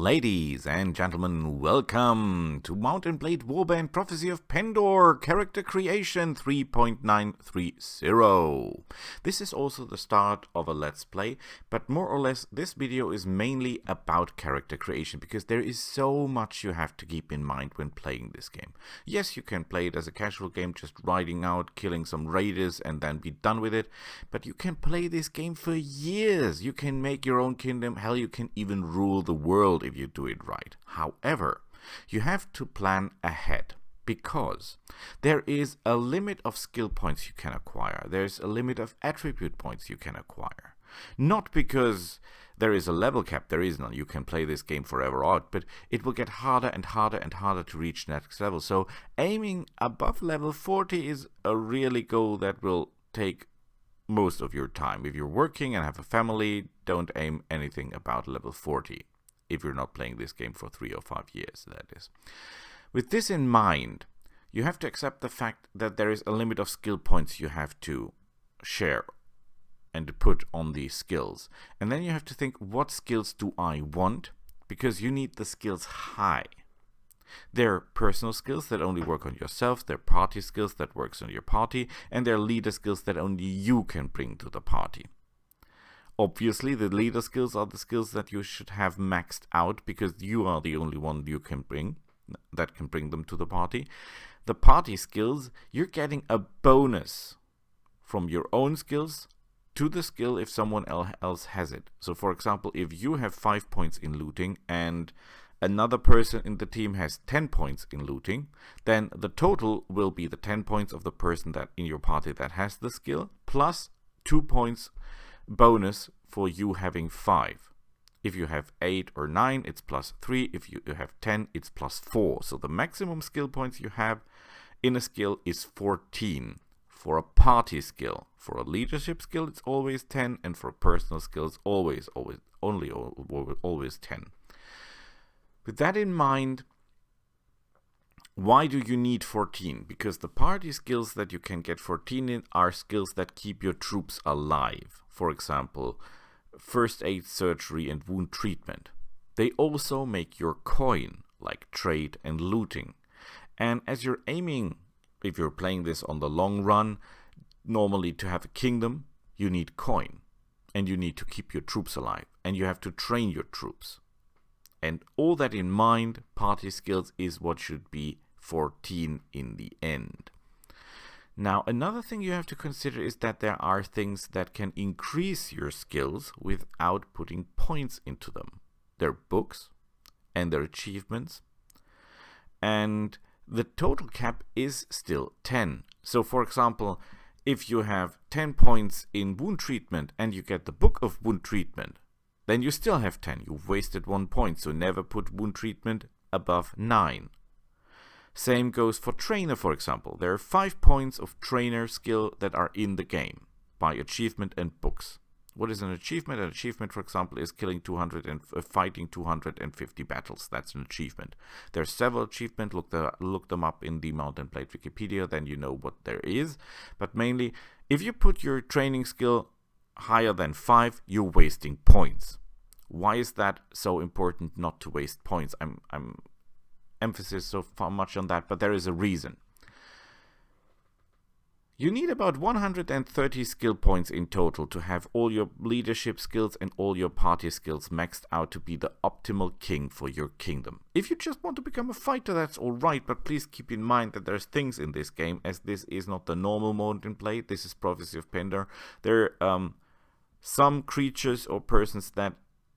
Ladies and gentlemen, welcome to Mount & Blade Warband Prophecy of Pendor Character Creation 3.930. This is also the start of a Let's Play, but more or less this video is mainly about character creation because there is so much you have to keep in mind when playing this game. Yes, you can play it as a casual game, just riding out, killing some raiders and then be done with it, but you can play this game for years. You can make your own kingdom, hell, you can even rule the world if you do it right. However, you have to plan ahead because there is a limit of skill points you can acquire. There's a limit of attribute points you can acquire. Not because there is a level cap, there is none. You can play this game forever out, but it will get harder and harder and harder to reach next level. So aiming above level 40 is a really goal that will take most of your time. If you're working and have a family, don't aim anything about level 40. If you're not playing this game for 3 or 5 years, that is. With this in mind, you have to accept the fact that there is a limit of skill points you have to share and put on these skills. And then you have to think, what skills do I want? Because you need the skills high. They're personal skills that only work on yourself, they're party skills that works on your party, and they're leader skills that only you can bring to the party. Obviously, the leader skills are the skills that you should have maxed out because you are the only one you can bring that can bring them to the party. The party skills, you're getting a bonus from your own skills to the skill if someone else has it. So for example, if you have 5 points in looting and another person in the team has 10 points in looting, then the total will be the 10 points of the person that in your party that has the skill plus 2 points bonus for you having 5. If you have 8 or 9, it's plus 3. If you have 10, it's plus 4. So the maximum skill points you have in a skill is 14. For a party skill, for a leadership skill, it's always 10, and for personal skills, always 10. With that in mind, why do you need 14? Because the party skills that you can get 14 in are skills that keep your troops alive. For example, first aid, surgery, and wound treatment. They also make your coin, like trade and looting. And as you're aiming, if you're playing this on the long run, normally to have a kingdom, you need coin. And you need to keep your troops alive. And you have to train your troops. And all that in mind, party skills is what should be 14 in the end. Now, another thing you have to consider is that there are things that can increase your skills without putting points into them. They're books and they're achievements. And the total cap is still 10. So, for example, if you have 10 points in wound treatment and you get the book of wound treatment, then you still have 10. You've wasted 1 point, so never put wound treatment above 9. Same goes for trainer, for example. There are 5 points of trainer skill that are in the game by achievement and books. What is an achievement? An achievement, for example, is killing 200 and fighting 250 battles. That's an achievement. There are several achievements. Look them up in the Mount & Blade Wikipedia, then you know what there is. But mainly, if you put your training skill higher than 5, you're wasting points. Why is that so important not to waste points? I'm emphasis so far much on that, but there is a reason. You need about 130 skill points in total to have all your leadership skills and all your party skills maxed out to be the optimal king for your kingdom. If you just want to become a fighter, that's alright, but please keep in mind that there's things in this game, as this is not the normal mode in play. This is Prophecy of Pendor. There are some creatures or persons that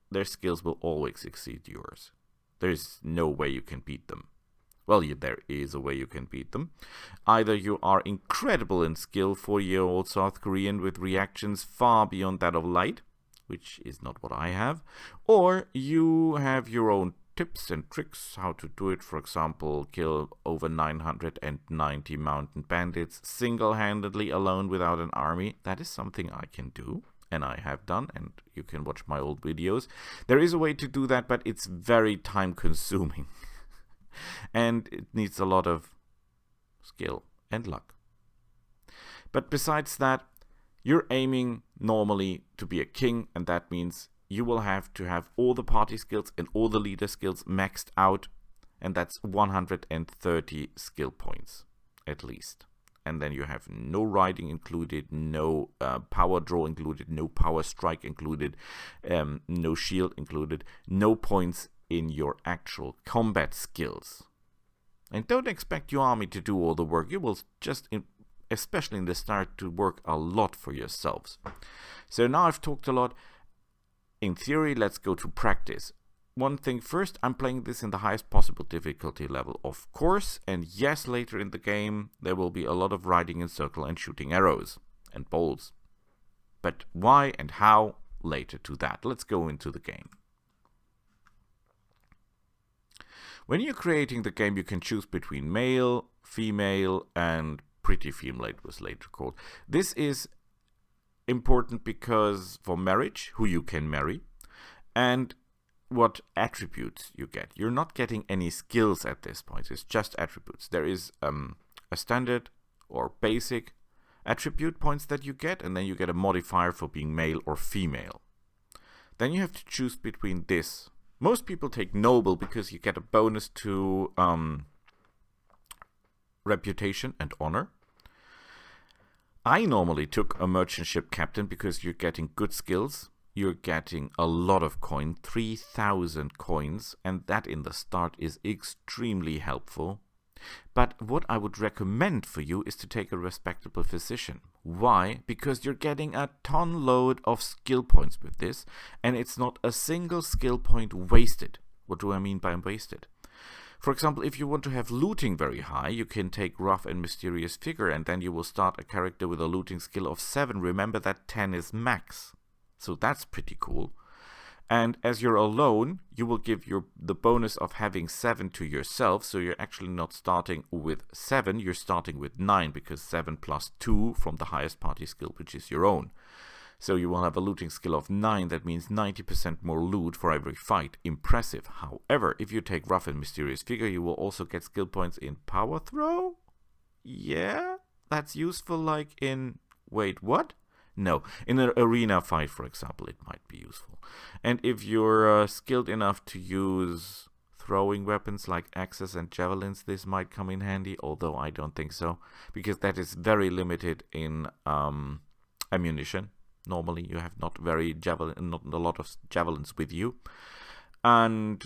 their skills will always exceed yours. There's no way you can beat them. Well, there is a way you can beat them. Either you are incredible in skill, 4-year-old South Korean with reactions far beyond that of light, which is not what I have, or you have your own tips and tricks how to do it. For example, kill over 990 mountain bandits single-handedly alone without an army. That is something I can do. And I have done, and you can watch my old videos. There is a way to do that, but it's very time consuming. And it needs a lot of skill and luck. But besides that, you're aiming normally to be a king, and that means you will have to have all the party skills and all the leader skills maxed out, and that's 130 skill points at least. And then you have no riding included, no power draw included, no power strike included, no shield included, no points in your actual combat skills. And don't expect your army to do all the work. You will just, especially in the start, to work a lot for yourselves. So now I've talked a lot. In theory, let's go to practice. One thing first, I'm playing this in the highest possible difficulty level, of course, and yes, later in the game there will be a lot of riding in circle and shooting arrows and bolts. But why and how, later to that. Let's go into the game. When you're creating the game, you can choose between male, female, and pretty female, it was later called. This is important because for marriage, who you can marry, and what attributes you get. You're not getting any skills at this point, it's just attributes. There is a standard or basic attribute points that you get, and then you get a modifier for being male or female. Then you have to choose between this. Most people take noble because you get a bonus to reputation and honor. I normally took a merchant ship captain because you're getting good skills. You're getting a lot of coin, 3,000 coins, and that in the start is extremely helpful. But what I would recommend for you is to take a respectable physician. Why? Because you're getting a ton load of skill points with this, and it's not a single skill point wasted. What do I mean by wasted? For example, if you want to have looting very high, you can take rough and mysterious figure, and then you will start a character with a looting skill of 7. Remember that 10 is max. So that's pretty cool. And as you're alone, you will give the bonus of having 7 to yourself. So you're actually not starting with 7, you're starting with 9, because 7 plus 2 from the highest party skill, which is your own. So you will have a looting skill of 9. That means 90% more loot for every fight. Impressive. However, if you take rough and mysterious figure, you will also get skill points in power throw. Yeah, that's useful like in... Wait, what? No, in an arena fight, for example, it might be useful. And if you're skilled enough to use throwing weapons like axes and javelins, this might come in handy, although I don't think so, because that is very limited in ammunition. Normally, you have not a lot of javelins with you, and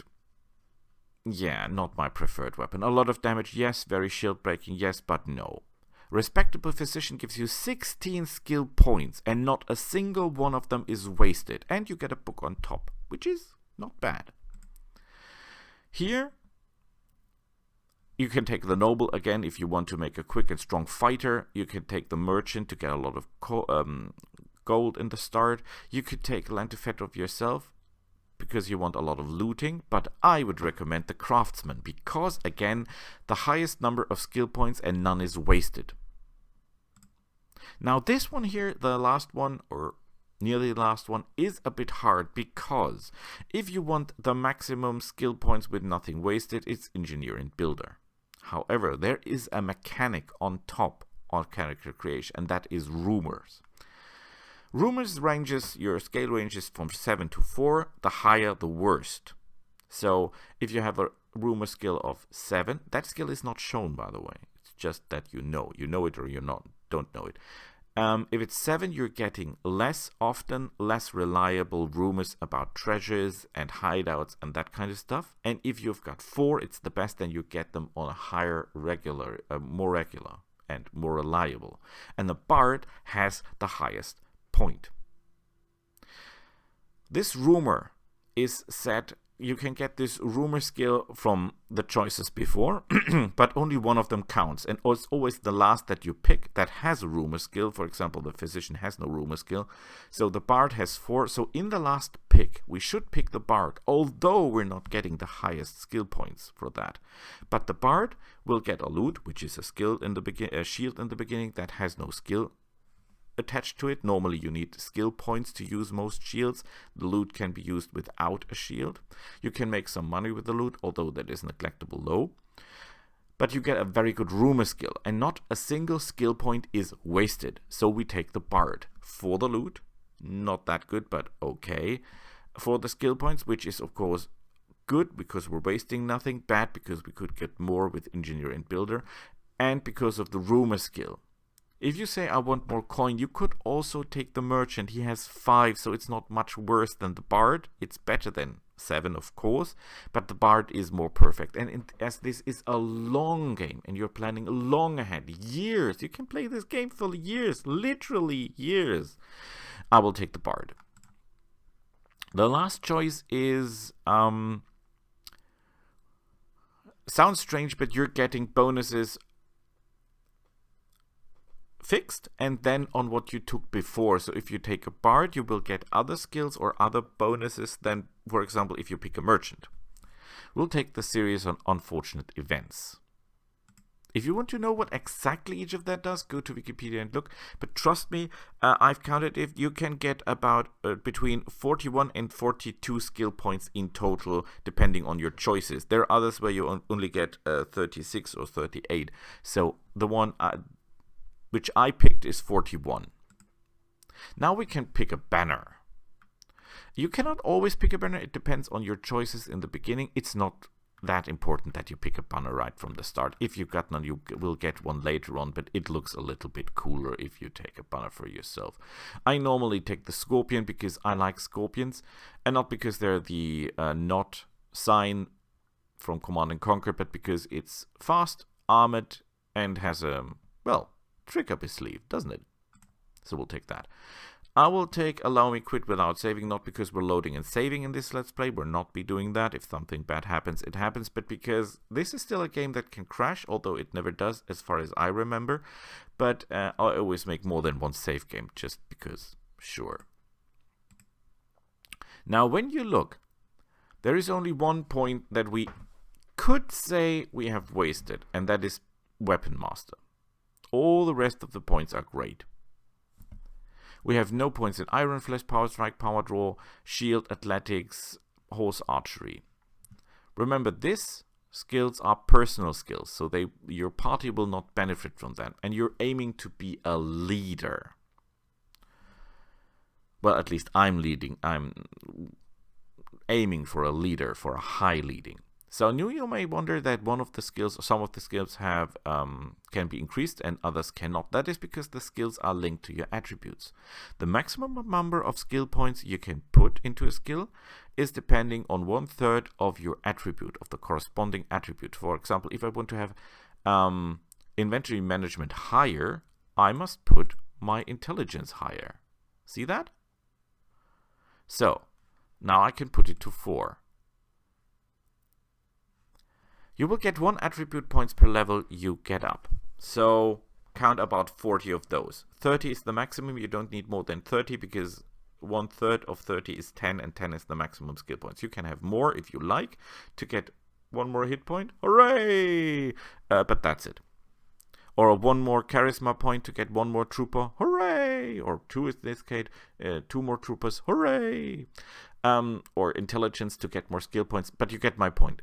yeah, not my preferred weapon. A lot of damage, yes. Very shield breaking, yes, but no. Respectable physician gives you 16 skill points, and not a single one of them is wasted. And you get a book on top, which is not bad. Here, you can take the noble again if you want to make a quick and strong fighter. You can take the merchant to get a lot of gold in the start. You could take Lantefet yourself because you want a lot of looting, but I would recommend the craftsman because, again, the highest number of skill points and none is wasted. Now this one here, the last one, or nearly the last one, is a bit hard because if you want the maximum skill points with nothing wasted, it's engineer and builder. However, there is a mechanic on top on character creation, and that is rumors. Rumors ranges, your scale ranges from 7 to 4, the higher the worst. So if you have a rumor skill of 7, that skill is not shown, by the way. It's just that you know it or you don't know it. If it's 7, you're getting less often, less reliable rumors about treasures and hideouts and that kind of stuff. And if you've got 4, it's the best, then you get them on a higher more regular and more reliable. And the bard has the highest point. This rumor is set. You can get this rumor skill from the choices before, but only one of them counts, and it's always the last that you pick that has a rumor skill. For example, the physician has no rumor skill, so the bard has 4. So in the last pick, we should pick the bard, although we're not getting the highest skill points for that. But the bard will get a loot, which is a skill in the a shield in the beginning that has no skill attached to it. Normally you need skill points to use most shields. The loot can be used without a shield. You can make some money with the loot, although that is neglectable low. But you get a very good rumor skill, and not a single skill point is wasted. So we take the bard for the loot. Not that good, but okay. for the skill points, which is of course good because we're wasting nothing, bad because we could get more with engineer and builder, and because of the rumor skill. If you say I want more coin, you could also take the merchant. He has 5, so it's not much worse than the bard. It's better than 7, of course, but the bard is more perfect. And as this is a long game and you're planning long ahead, years, you can play this game for years, literally years, I will take the bard. The last choice is sounds strange, but you're getting bonuses fixed and then on what you took before. So if you take a bard, you will get other skills or other bonuses than, for example, if you pick a merchant. We'll take the series on unfortunate events. If you want to know what exactly each of that does, go to Wikipedia and look. But trust me, I've counted it. You can get about between 41 and 42 skill points in total, depending on your choices. There are others where you only get 36 or 38. So the one which I picked is 41. Now we can pick a banner. You cannot always pick a banner. It depends on your choices in the beginning. It's not that important that you pick a banner right from the start. If you got none, you will get one later on, but it looks a little bit cooler if you take a banner for yourself. I normally take the scorpion because I like scorpions, and not because they're the not sign from Command & Conquer, but because it's fast, armored, and has a, well, trick up his sleeve, doesn't it? So we'll take that. I will take Allow Me Quit Without Saving, not because we're loading and saving in this Let's Play. We're not be doing that. If something bad happens, it happens. But because this is still a game that can crash, although it never does as far as I remember. But I always make more than one save game, just because, sure. Now, when you look, there is only one point that we could say we have wasted, and that is Weapon Master. All the rest of the points are great. We have no points in Iron Flesh, Power Strike, Power Draw, Shield, Athletics, Horse Archery. Remember, these skills are personal skills, so your party will not benefit from them. And you're aiming to be a leader. Well, at least I'm leading. I'm aiming for a leader, for a high leading. So you may wonder that one of the skills, some of the skills have can be increased and others cannot. That is because the skills are linked to your attributes. The maximum number of skill points you can put into a skill is depending on 1/3 of your attribute, of the corresponding attribute. For example, if I want to have inventory management higher, I must put my intelligence higher. See that? So now I can put it to 4. You will get 1 attribute points per level you get up. So count about 40 of those. 30 is the maximum. You don't need more than 30 because 1/3 of 30 is 10 and 10 is the maximum skill points. You can have more if you like to get 1 more hit point. Hooray! But that's it. Or 1 more charisma point to get 1 more trooper. Hooray! Or 2 in this case, 2 more troopers. Hooray! Or intelligence to get more skill points. But you get my point.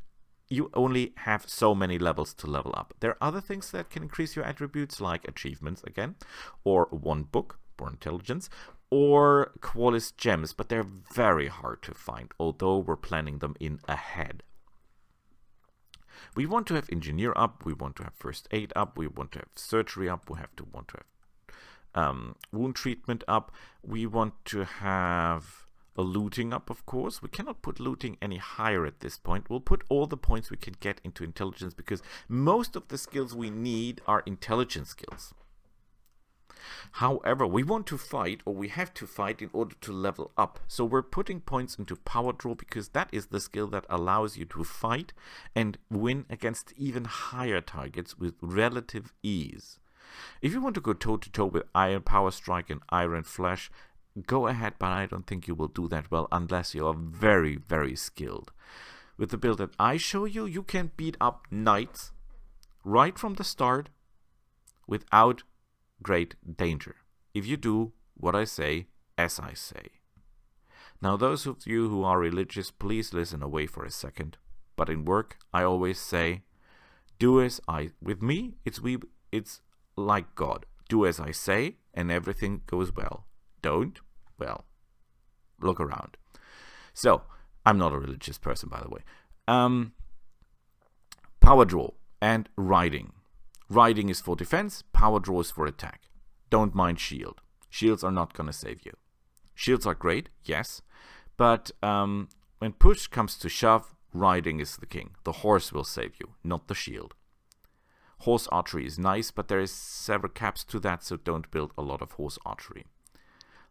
You only have so many levels to level up. There are other things that can increase your attributes, like achievements again, or 1 book for intelligence, or Qualis gems, but they're very hard to find, although we're planning them in ahead. We want to have engineer up, we want to have first aid up, we want to have surgery up, we want to have wound treatment up, we want to have a looting up, of course. We cannot put looting any higher at this point. We'll put all the points we can get into intelligence because most of the skills we need are intelligence skills. However, we want to fight, or we have to fight in order to level up. So we're putting points into power draw because that is the skill that allows you to fight and win against even higher targets with relative ease. If you want to go toe-to-toe with Iron Power Strike and Iron Flesh, go ahead, but I don't think you will do that well unless you are very, very skilled. With the build that I show you, you can beat up knights right from the start without great danger. If you do what I say, as I say. Now, those of you who are religious, please listen away for a second. But in work, I always say, do as I... With me, it's like God. Do as I say, and everything goes well. Don't? Well, look around. So, I'm not a religious person, by the way. Power draw and riding. Riding is for defense, power draw is for attack. Don't mind shield. Shields are not going to save you. Shields are great, yes, but when push comes to shove, riding is the king. The horse will save you, not the shield. Horse archery is nice, but there is several caps to that, so don't build a lot of horse archery.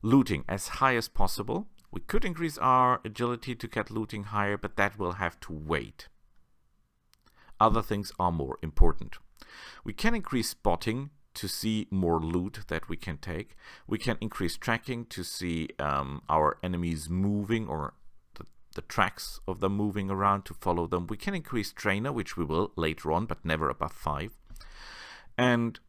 Looting as high as possible. We could increase our agility to get looting higher, but that will have to wait. Other things are more important. We can increase spotting to see more loot that we can take. We can increase tracking to see our enemies moving, or the tracks of them moving around, to follow them. We can increase trainer, which we will later on, but never above 5. And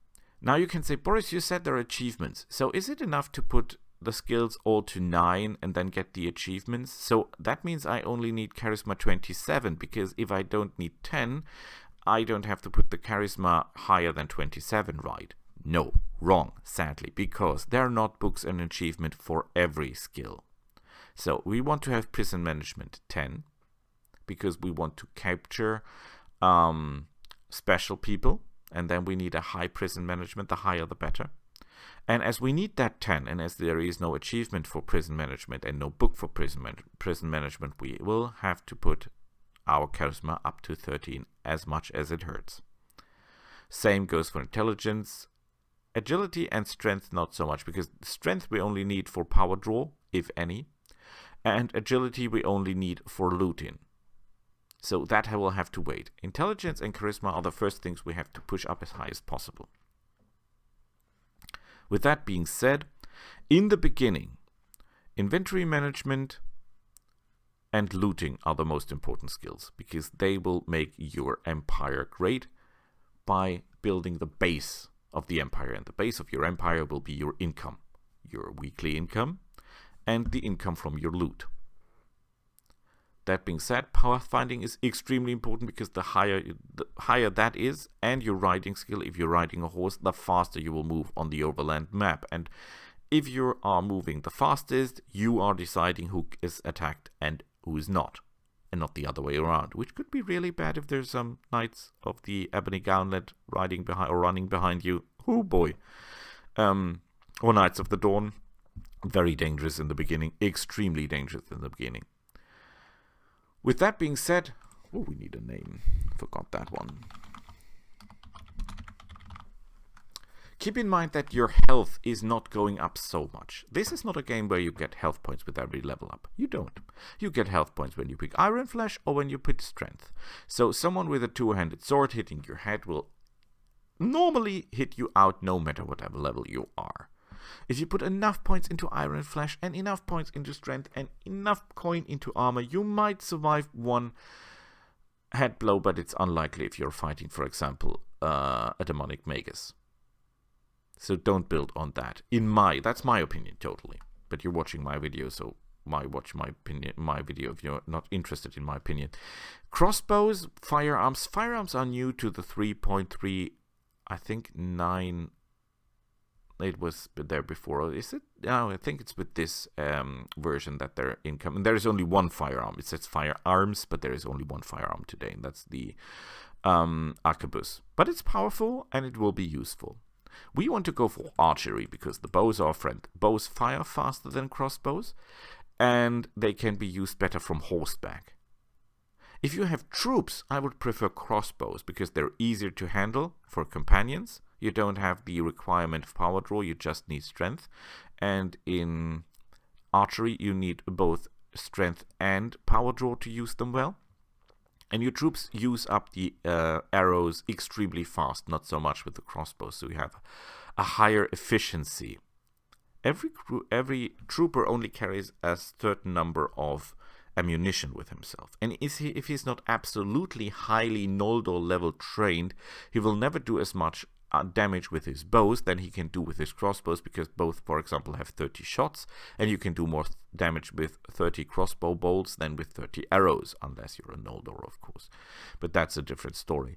now you can say, Boris, you said there are achievements. So is it enough to put the skills all to 9 and then get the achievements? So that means I only need charisma 27, because if I don't need 10, I don't have to put the charisma higher than 27, right? No, wrong, sadly, because there are not books and achievement for every skill. So we want to have prison management 10, because we want to capture special people, and then we need a high prison management, the higher the better. And as we need that 10, and as there is no achievement for prison management and no book for prison management, we will have to put our charisma up to 13, as much as it hurts. Same goes for intelligence. Agility and strength not so much, because strength we only need for power draw, if any, and agility we only need for looting. So that will have to wait. Intelligence and charisma are the first things we have to push up as high as possible. With that being said, in the beginning, inventory management and looting are the most important skills, because they will make your empire great by building the base of the empire. And the base of your empire will be your income, your weekly income, and the income from your loot. That being said, pathfinding is extremely important, because the higher that is, and your riding skill, if you're riding a horse, the faster you will move on the overland map. And if you are moving the fastest, you are deciding who is attacked and who is not, and not the other way around, which could be really bad if there's some knights of the Ebony Gauntlet riding behind or running behind you. Oh boy. Or Knights of the Dawn. Very dangerous in the beginning, extremely dangerous in the beginning. With that being said, oh, we need a name. Forgot that one. Keep in mind that your health is not going up so much. This is not a game where you get health points with every level up. You don't. You get health points when you pick Iron Flesh or when you pick Strength. So someone with a two-handed sword hitting your head will normally hit you out no matter whatever level you are. If you put enough points into Iron Flesh and enough points into Strength and enough coin into armor, you might survive one head blow, but it's unlikely if you're fighting, for example, a demonic magus. So don't build on that. That's my opinion totally. But you're watching my video, so watch my video if you're not interested in my opinion. Crossbows, firearms. Firearms are new to the 3.3, I think 9. It was there before. Is it? No, I think it's with this version that they're incoming. There is only one firearm. It says firearms, but there is only one firearm today, and that's the arquebus. But it's powerful and it will be useful. We want to go for archery because the bows are a friend. Bows fire faster than crossbows, and they can be used better from horseback. If you have troops, I would prefer crossbows because they're easier to handle for companions. You don't have the requirement of power draw, you just need strength. And in archery, you need both strength and power draw to use them well. And your troops use up the arrows extremely fast, not so much with the crossbows, so you have a higher efficiency. Every trooper only carries a certain number of ammunition with himself. And if he's not absolutely highly Noldor level trained, he will never do as much damage with his bows than he can do with his crossbows, because both, for example, have 30 shots, and you can do more damage with 30 crossbow bolts than with 30 arrows, unless you're a Noldor, of course. But that's a different story.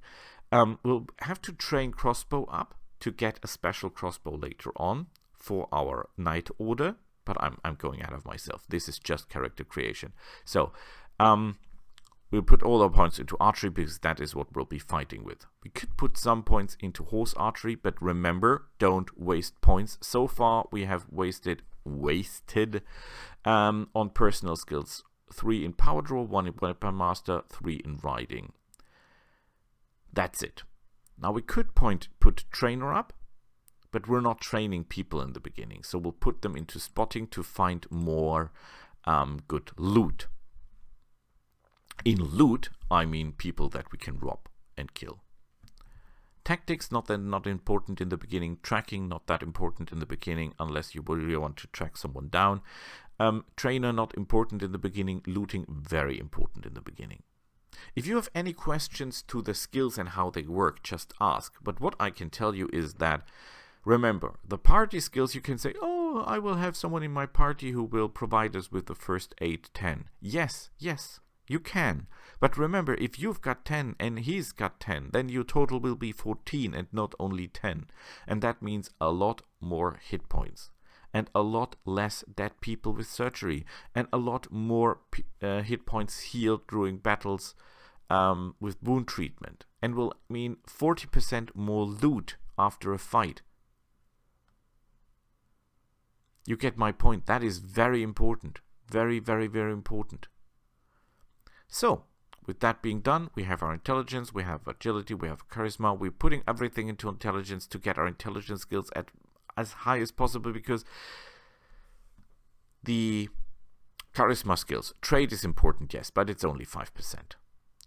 We'll have to train crossbow up to get a special crossbow later on for our Knight Order, but I'm going out of myself. This is just character creation. So we'll put all our points into archery because that is what we'll be fighting with. We could put some points into horse archery, but remember, don't waste points. So far we have wasted on personal skills. 3 in power draw, 1 in weapon master, 3 in riding. That's it. Now we could put trainer up, but we're not training people in the beginning, so we'll put them into spotting to find more good loot. In loot, I mean people that we can rob and kill. Tactics, not important in the beginning. Tracking, not that important in the beginning, unless you really want to track someone down. Trainer, not important in the beginning. Looting, very important in the beginning. If you have any questions to the skills and how they work, just ask. But what I can tell you is that, remember, the party skills, you can say, oh, I will have someone in my party who will provide us with the first 8, 10. Yes, you can. But remember, if you've got 10 and he's got 10, then your total will be 14 and not only 10. And that means a lot more hit points. And a lot less dead people with surgery. And a lot more hit points healed during battles with wound treatment. And will mean 40% more loot after a fight. You get my point. That is very important. Very, very, very important. So, with that being done, we have our intelligence, we have agility, we have charisma. We're putting everything into intelligence to get our intelligence skills at as high as possible, because the charisma skills, trade is important, yes, but it's only 5%.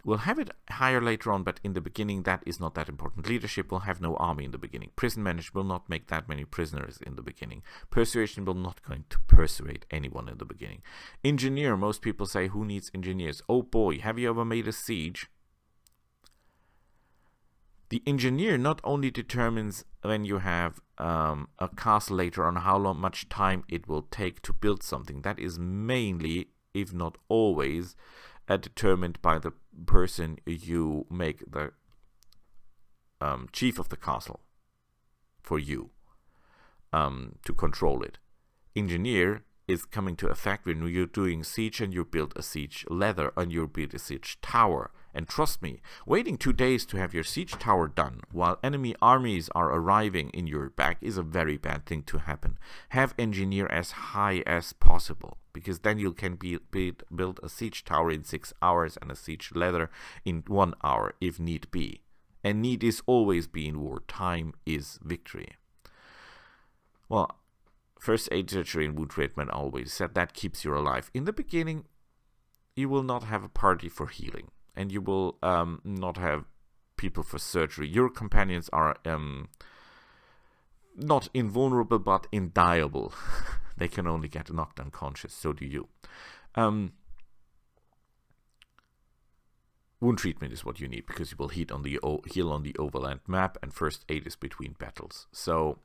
We'll have it higher later on, but in the beginning that is not that important. Leadership will have no army in the beginning. Prison management will not make that many prisoners in the beginning. Persuasion will not going to persuade anyone in the beginning. Engineer, most people say, who needs engineers? Oh boy, have you ever made a siege? The engineer not only determines when you have a castle later on how much time it will take to build something. That is mainly, if not always, determined by the person you make the chief of the castle for you to control it. Engineer is coming to effect when you're doing siege and you build a siege leather and you build a siege tower. And trust me, waiting 2 days to have your siege tower done while enemy armies are arriving in your back is a very bad thing to happen. Have engineer as high as possible, because then you can build a siege tower in 6 hours and a siege leather in 1 hour if need be. And need is always be in war. Time is victory. Well, first aid, surgery, and wound treatment, I always said that keeps you alive. In the beginning, you will not have a party for healing. And you will not have people for surgery. Your companions are not invulnerable, but indiable. They can only get knocked unconscious. So do you. Wound treatment is what you need, because you will heal on the overland map, and first aid is between battles. So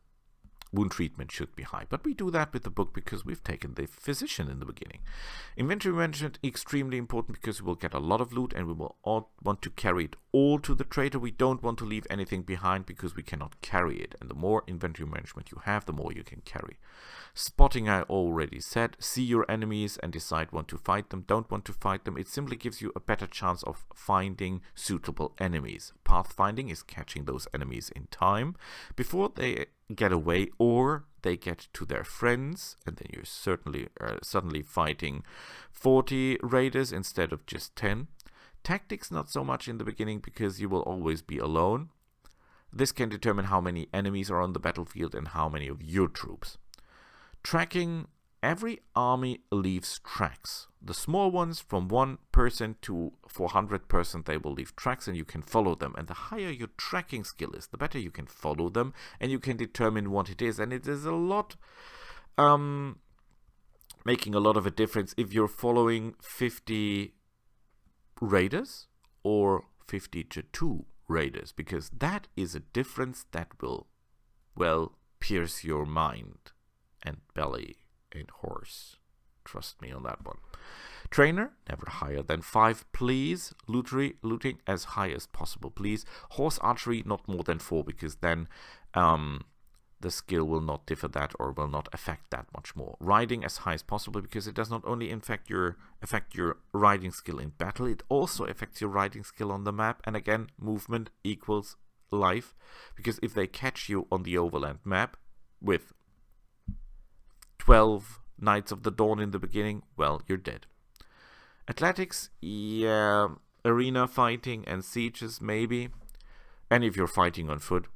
wound treatment should be high. But we do that with the book because we've taken the physician in the beginning. Inventory management, extremely important, because we will get a lot of loot and we will all want to carry it all to the trader. We don't want to leave anything behind because we cannot carry it. And the more inventory management you have, the more you can carry. Spotting, I already said. See your enemies and decide want to fight them, don't want to fight them. It simply gives you a better chance of finding suitable enemies. Pathfinding is catching those enemies in time before they get away or they get to their friends, and then you're suddenly fighting 40 raiders instead of just 10. Tactics, not so much in the beginning, because you will always be alone. This can determine how many enemies are on the battlefield and how many of your troops. Tracking, every army leaves tracks. The small ones, from 1 person to 400%, they will leave tracks and you can follow them. And the higher your tracking skill is, the better you can follow them and you can determine what it is. And it is a lot, making a lot of a difference if you're following 50 raiders or 52 raiders, because that is a difference that will, well, pierce your mind and belly and horse. Trust me on that one. Trainer, never higher than 5, please. Looting as high as possible, please. Horse archery, not more than 4, because then the the skill will not differ that or will not affect that much more. Riding as high as possible, because it does not only affect your riding skill in battle, it also affects your riding skill on the map. And again, movement equals life, because if they catch you on the overland map with 12 Knights of the Dawn in the beginning, well, you're dead. Athletics, yeah. Arena fighting and sieges, maybe. And if you're fighting on foot,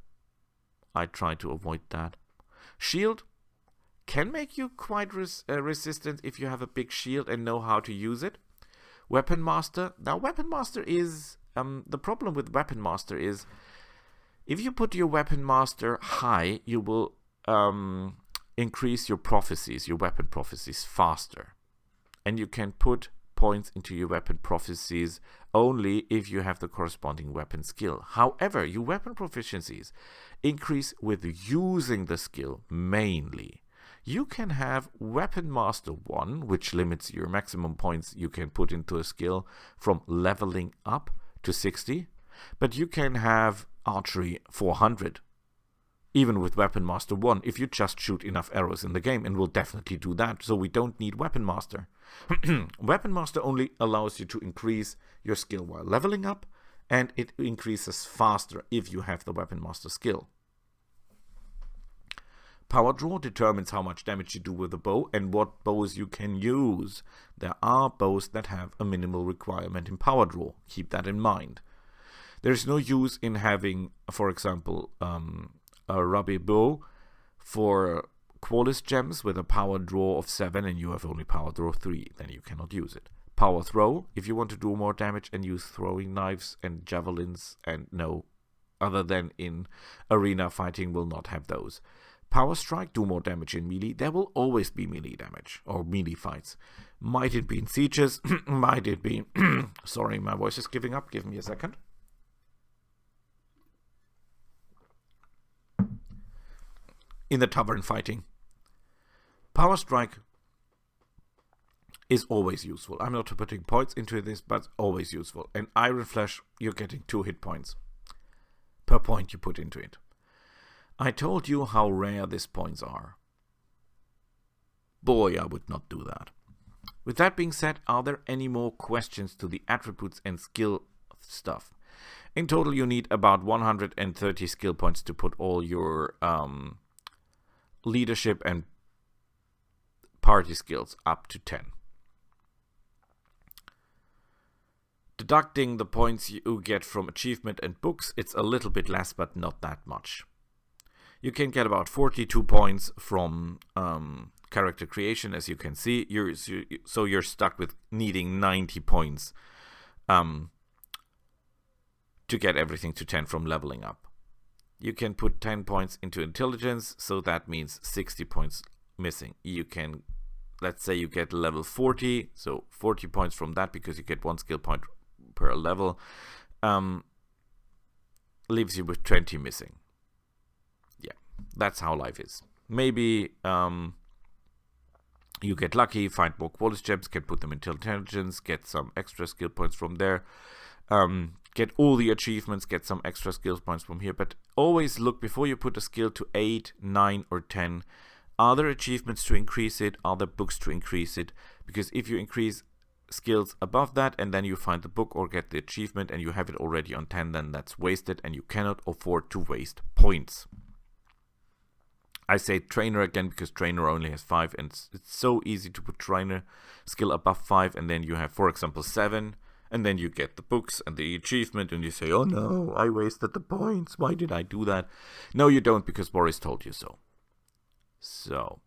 I try to avoid that. Shield can make you quite resistant if you have a big shield and know how to use it. Weapon Master. Now, Weapon Master is... the problem with Weapon Master is if you put your Weapon Master high, you will increase your prophecies, your weapon prophecies faster. And you can put points into your weapon prophecies only if you have the corresponding weapon skill. However, your weapon proficiencies increase with using the skill mainly. You can have Weapon Master 1, which limits your maximum points you can put into a skill from leveling up to 60, but you can have Archery 400 even with Weapon Master 1, if you just shoot enough arrows in the game, and we'll definitely do that, so we don't need Weapon Master. Weapon Master only allows you to increase your skill while leveling up, and it increases faster if you have the Weapon Master skill. Power Draw determines how much damage you do with a bow and what bows you can use. There are bows that have a minimal requirement in Power Draw. Keep that in mind. There is no use in having, for example, a Ruby bow for Qualis gems with a power draw of 7 and you have only power draw 3, then you cannot use it. Power throw, if you want to do more damage and use throwing knives and javelins, and no, other than in arena fighting, will not have those. Power strike, do more damage in melee. There will always be melee damage or melee fights. Might it be in sieges? Might it be... Sorry, my voice is giving up. Give me a second. In the tavern fighting. Power strike is always useful. I'm not putting points into this, but always useful. And Iron Flash, you're getting 2 hit points per point you put into it. I told you how rare these points are. Boy, I would not do that. With that being said, are there any more questions to the attributes and skill stuff? In total, you need about 130 skill points to put all your leadership and party skills up to 10. Deducting the points you get from achievement and books, it's a little bit less, but not that much. You can get about 42 points from character creation, as you can see. So you're stuck with needing 90 points to get everything to 10 from leveling up. You can put 10 points into intelligence, so that means 60 points missing. You can, let's say you get level 40, so 40 points from that, because you get 1 skill point per level, leaves you with 20 missing. Yeah, that's how life is. Maybe you get lucky, find more Qualis gems, can put them into intelligence, get some extra skill points from there. Get all the achievements, get some extra skill points from here, but always look before you put a skill to 8, 9 or 10. Are there achievements to increase it? Are there books to increase it? Because if you increase skills above that and then you find the book or get the achievement and you have it already on 10, then that's wasted and you cannot afford to waste points. I say trainer again because trainer only has 5 and it's so easy to put trainer skill above 5 and then you have, for example, 7. And then you get the books and the achievement and you say, oh no, I wasted the points. Why did I do that? No, you don't, because Boris told you so. So,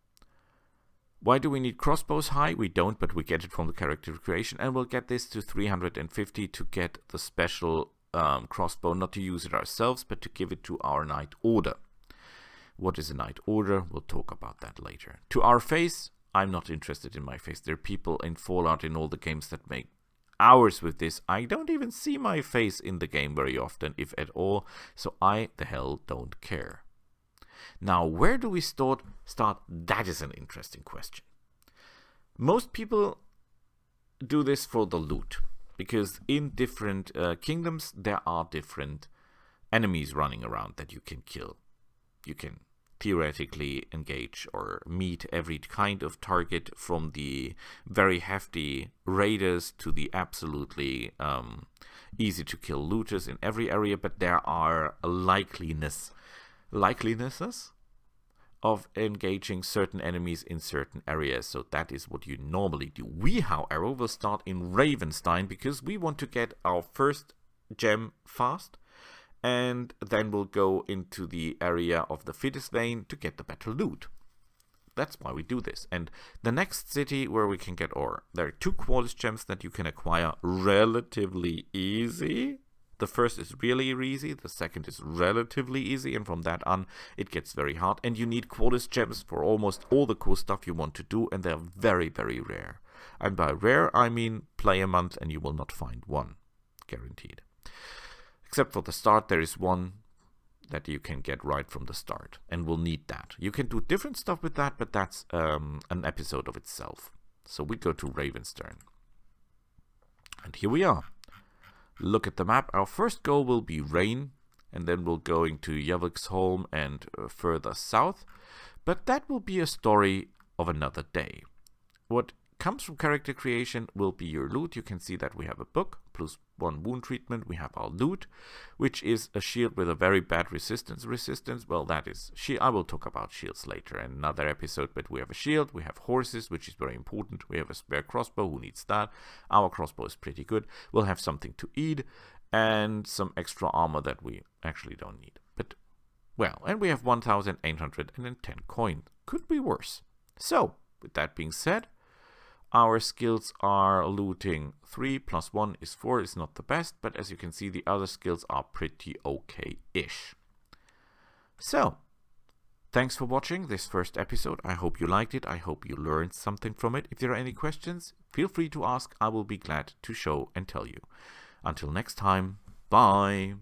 why do we need crossbows high? We don't, but we get it from the character creation. And we'll get this to 350 to get the special crossbow. Not to use it ourselves, but to give it to our Knight Order. What is a Knight Order? We'll talk about that later. To our face, I'm not interested in my face. There are people in Fallout in all the games that make hours with this. I don't even see my face in the game very often, if at all, so I the hell don't care. Now, where do we start? That is an interesting question. Most people do this for the loot, because in different kingdoms there are different enemies running around that you can kill. You can theoretically engage or meet every kind of target, from the very hefty raiders to the absolutely easy to kill looters in every area, but there are likenesses of engaging certain enemies in certain areas, so that is what you normally do. We, however, will start in Ravenstein because we want to get our first gem fast, and then we'll go into the area of the Fittest Vein to get the better loot. That's why we do this. And the next city where we can get ore, there are 2 Quartz gems that you can acquire relatively easy. The first is really easy, the second is relatively easy, and from that on it gets very hard. And you need Quartz gems for almost all the cool stuff you want to do, and they're very, very rare. And by rare, I mean play a month and you will not find one, guaranteed. Except for the start, there is one that you can get right from the start, and we'll need that. You can do different stuff with that, but that's an episode of itself. So we go to Ravenstein. And here we are. Look at the map. Our first goal will be Rain, and then we'll go into Yavixholm and further south. But that will be a story of another day. What comes from character creation will be your loot. You can see that we have a book, plus 1 wound treatment. We have our loot, which is a shield with a very bad resistance. Well, that is shield. I will talk about shields later in another episode, but we have a shield. We have horses, which is very important. We have a spare crossbow. Who needs that? Our crossbow is pretty good. We'll have something to eat and some extra armor that we actually don't need. But, well, and we have 1,810 coin. Could be worse. So, with that being said, our skills are looting 3 plus 1 is 4. It's not the best, but as you can see, the other skills are pretty okay-ish. So, thanks for watching this first episode. I hope you liked it. I hope you learned something from it. If there are any questions, feel free to ask. I will be glad to show and tell you. Until next time, bye!